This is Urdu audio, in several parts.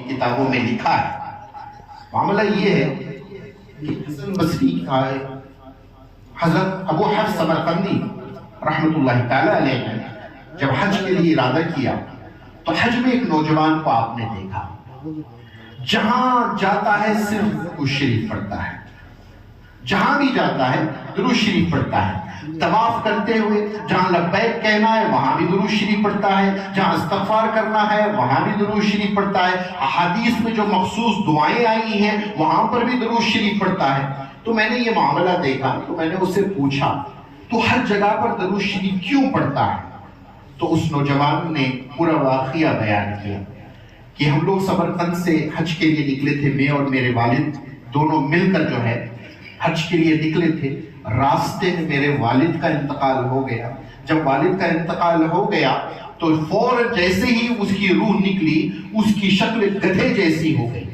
کتابوں میں لکھا ہے۔ معاملہ یہ ہے کہ حسن بصری کا حضرت ابو حفص سمرقندی رحمت اللہ تعالی علیہ نے جب حج کے لیے ارادہ کیا تو حج میں ایک نوجوان کو آپ نے دیکھا، جہاں جاتا ہے صرف درود شریف پڑھتا ہے، جہاں بھی جاتا ہے درود شریف پڑھتا ہے، طواف کرتے ہوئے جہاں لبیک کہنا ہے وہاں بھی درود شریف پڑھتا ہے، جہاں استغفار کرنا ہے وہاں بھی درود شریف پڑھتا ہے، احادیث میں جو مخصوص دعائیں آئی ہیں وہاں پر بھی درود شریف پڑھتا ہے۔ تو میں نے یہ معاملہ دیکھا تو میں نے اس سے پوچھا تو ہر جگہ پر درود شریف کیوں پڑھتا ہے؟ تو اس نوجوان نے پورا واقعہ بیان کیا کہ ہم لوگ سمرقند سے حج کے لیے نکلے تھے، میں اور میرے والد دونوں مل کر جو ہے حج کے لیے نکلے تھے۔ راستے میں میرے والد کا انتقال ہو گیا۔ جب والد کا انتقال ہو گیا تو فوراً جیسے ہی اس کی روح نکلی اس کی شکل گدھے جیسی ہو گئی،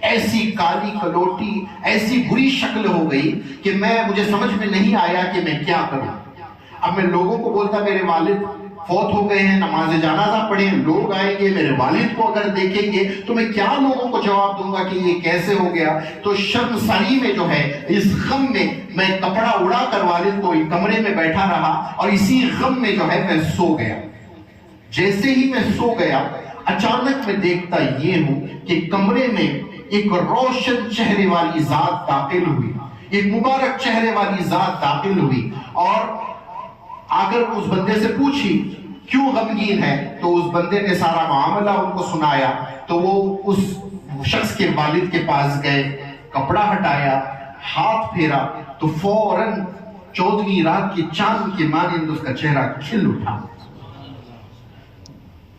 ایسی کالی کلوٹی، ایسی بری شکل ہو گئی کہ مجھے سمجھ میں نہیں آیا کہ میں کیا کروں۔ اب میں لوگوں کو بولتا میرے والد فوت ہو گئے ہیں، نماز جنازہ پڑھیں، لوگ آئیں گے میرے والد کو اگر دیکھیں گے تو میں کیا لوگوں کو جواب دوں گا کہ یہ کیسے ہو گیا؟ تو شرمساری میں جو ہے اس غم میں کپڑا اڑا کر والد کو کمرے میں بیٹھا رہا اور اسی غم میں جو ہے میں سو گیا۔ جیسے ہی میں سو گیا اچانک میں دیکھتا یہ ہوں کہ کمرے میں ایک روشن چہرے والی ذات داخل ہوئی، ایک مبارک چہرے والی ذات داخل ہوئی اور اگر اس بندے سے پوچھی کیوں غمگین ہے تو اس بندے نے سارا معاملہ ان کو سنایا۔ تو وہ اس شخص کے والد کے پاس گئے، کپڑا ہٹایا، ہاتھ پھیرا تو فوراً 14ویں رات کی چاند کے مانند اس کا چہرہ کھل اٹھا۔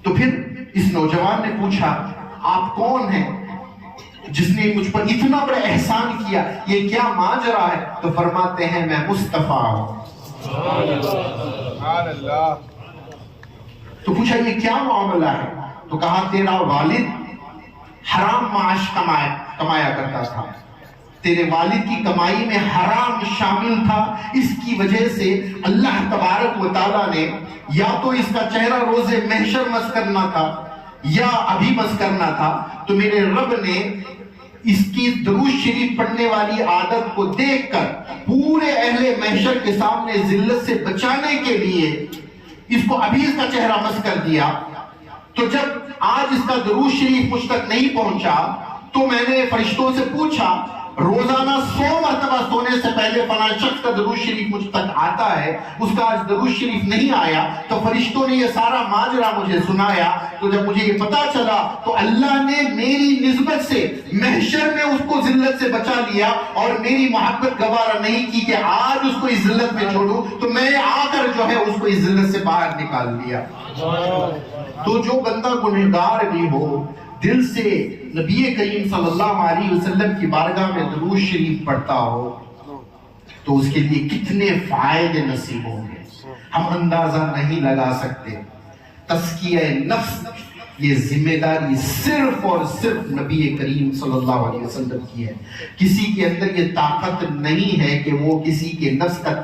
تو پھر اس نوجوان نے پوچھا آپ کون ہیں جس نے مجھ پر اتنا بڑا احسان کیا، یہ کیا ماجرا ہے؟ تو فرماتے ہیں میں مصطفیٰ ہوں۔ تو پوچھا یہ کیا معاملہ ہے؟ تو کہا تیرا والد حرام معاش کمایا کرتا تھا، تیرے والد کی کمائی میں حرام شامل تھا، اس کی وجہ سے اللہ تبارک و تعالیٰ نے یا تو اس کا چہرہ روز محشر مس کرنا تھا یا ابھی مس کرنا تھا، تو میرے رب نے اس کی درود شریف پڑھنے والی عادت کو دیکھ کر پورے اہل محشر کے سامنے ذلت سے بچانے کے لیے اس کو ابھی اس کا چہرہ مس کر دیا۔ تو جب آج اس کا درود شریف مجھ تک نہیں پہنچا تو میں نے فرشتوں سے پوچھا روزانہ 100 مرتبہ سونے سے پہلے فلاں شخص کا درود شریف مجھ تک آتا ہے، اس کا آج درود شریف نہیں آیا۔ تو فرشتوں نے یہ سارا ماجرا مجھے سنایا۔ تو جب مجھے یہ پتا چلا تو اللہ نے میری نسبت سے محشر میں اس کو ذلت سے بچا لیا اور میری محبت گوارا نہیں کی کہ آج اس کو اس ذلت میں چھوڑوں، تو میں آ کر جو ہے اس کو اس ذلت سے باہر نکال لیا۔ تو جو بندہ گنہگار بھی ہو دل سے نبی کریم صلی اللہ علیہ وسلم کی بارگاہ میں درود شریف پڑھتا ہو تو اس کے لیے کتنے فائدے نصیب ہوں گے ہم اندازہ نہیں لگا سکتے۔ تزکیہ نفس یہ ذمہ داری صرف اور صرف نبی کریم صلی اللہ علیہ وسلم کی ہے۔ کسی کے اندر یہ طاقت نہیں ہے کہ وہ کسی کے نفس کا